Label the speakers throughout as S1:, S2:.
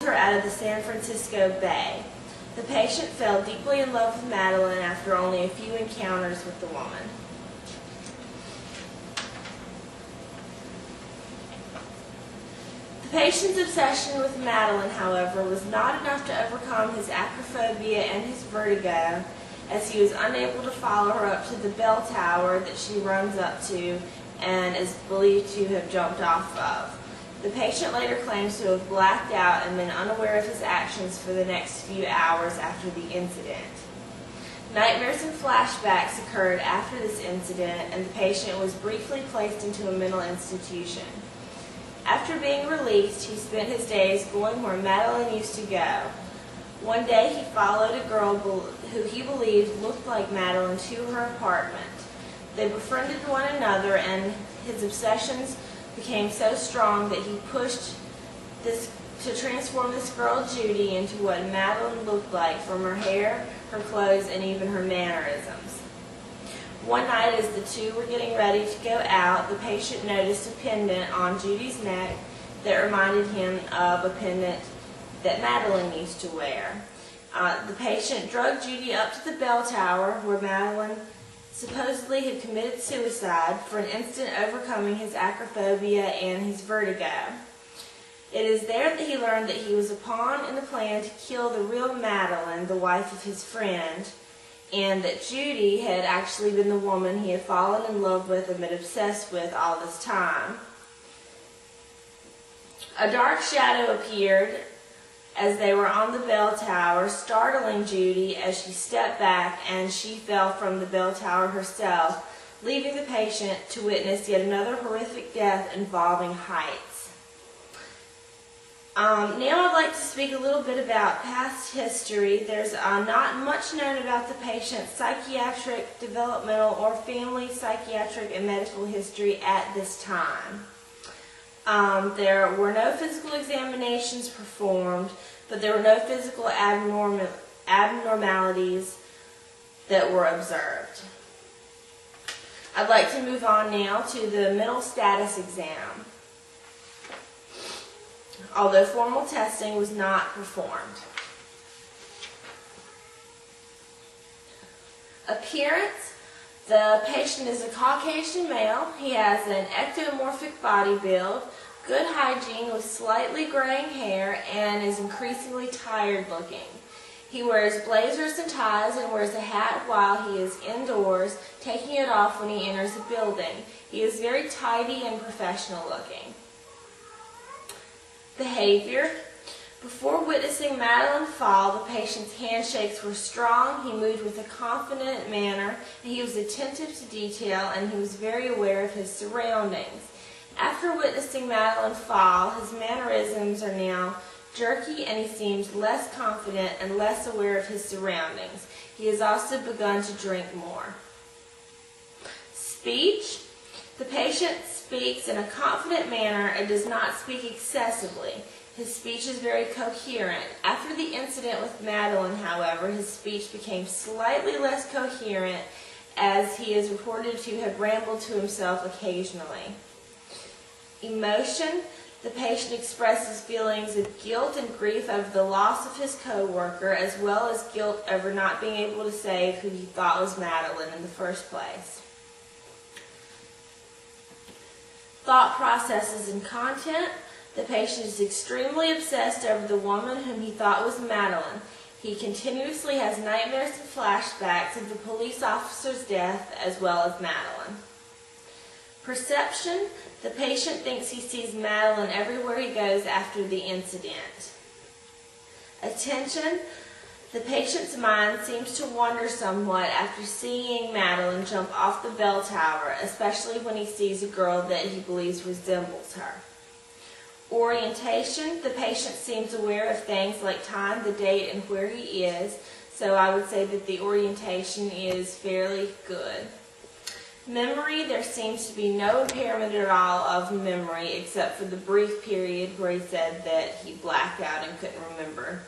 S1: her out of the San Francisco Bay. The patient fell deeply in love with Madeline after only a few encounters with the woman. The patient's obsession with Madeline, however, was not enough to overcome his acrophobia and his vertigo, as he was unable to follow her up to the bell tower that she runs up to and is believed to have jumped off of. The patient later claims to have blacked out and been unaware of his actions for the next few hours after the incident. Nightmares and flashbacks occurred after this incident, and the patient was briefly placed into a mental institution. After being released, he spent his days going where Madeline used to go. One day he followed a girl who he believed looked like Madeline to her apartment. They befriended one another, and his obsessions became so strong that he pushed to transform this girl Judy into what Madeline looked like, from her hair, her clothes, and even her mannerisms. One night, as the two were getting ready to go out, the patient noticed a pendant on Judy's neck that reminded him of a pendant that Madeline used to wear. The patient drugged Judy up to the bell tower, where Madeline supposedly had committed suicide, for an instant overcoming his acrophobia and his vertigo. It is there that he learned that he was a pawn in the plan to kill the real Madeline, the wife of his friend, and that Judy had actually been the woman he had fallen in love with and been obsessed with all this time. A dark shadow appeared as they were on the bell tower, startling Judy as she stepped back, and she fell from the bell tower herself, leaving the patient to witness yet another horrific death involving heights. Now I'd like to speak a little bit about past history. There's not much known about the patient's psychiatric, developmental, or family psychiatric and medical history at this time. There were no physical examinations performed, but there were no physical abnormalities that were observed. I'd like to move on now to the mental status exam, although formal testing was not performed. Appearance. The patient is a Caucasian male. He has an ectomorphic body build, good hygiene with slightly graying hair, and is increasingly tired looking. He wears blazers and ties and wears a hat while he is indoors, taking it off when he enters a building. He is very tidy and professional looking. Behavior. Before witnessing Madeline fall, the patient's handshakes were strong, he moved with a confident manner, and he was attentive to detail, and he was very aware of his surroundings. After witnessing Madeline fall, his mannerisms are now jerky, and he seems less confident and less aware of his surroundings. He has also begun to drink more. Speech. The patient speaks in a confident manner and does not speak excessively. His speech is very coherent. After the incident with Madeline, however, his speech became slightly less coherent, as he is reported to have rambled to himself occasionally. Emotion. The patient expresses feelings of guilt and grief over the loss of his co-worker, as well as guilt over not being able to save who he thought was Madeline in the first place. Thought processes and content. The patient is extremely obsessed over the woman whom he thought was Madeline. He continuously has nightmares and flashbacks of the police officer's death as well as Madeline. Perception. The patient thinks he sees Madeline everywhere he goes after the incident. Attention. The patient's mind seems to wander somewhat after seeing Madeline jump off the bell tower, especially when he sees a girl that he believes resembles her. Orientation. The patient seems aware of things like time, the date, and where he is, so I would say that the orientation is fairly good. Memory. There seems to be no impairment at all of memory, except for the brief period where he said that he blacked out and couldn't remember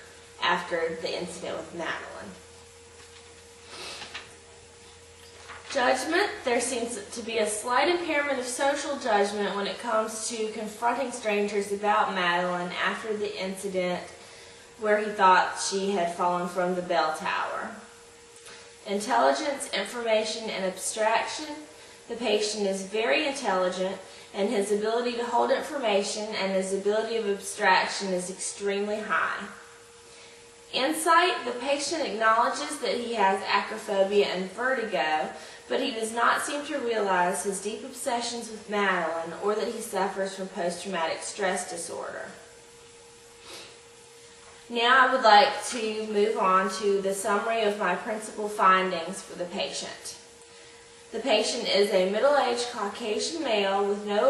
S1: after the incident with Madeline. Judgment. There seems to be a slight impairment of social judgment when it comes to confronting strangers about Madeline after the incident, where he thought she had fallen from the bell tower. Intelligence, information, and abstraction. The patient is very intelligent, and his ability to hold information and his ability of abstraction is extremely high. Insight. The patient acknowledges that he has acrophobia and vertigo, but he does not seem to realize his deep obsessions with Madeline or that he suffers from post-traumatic stress disorder. Now I would like to move on to the summary of my principal findings for the patient. The patient is a middle-aged Caucasian male with no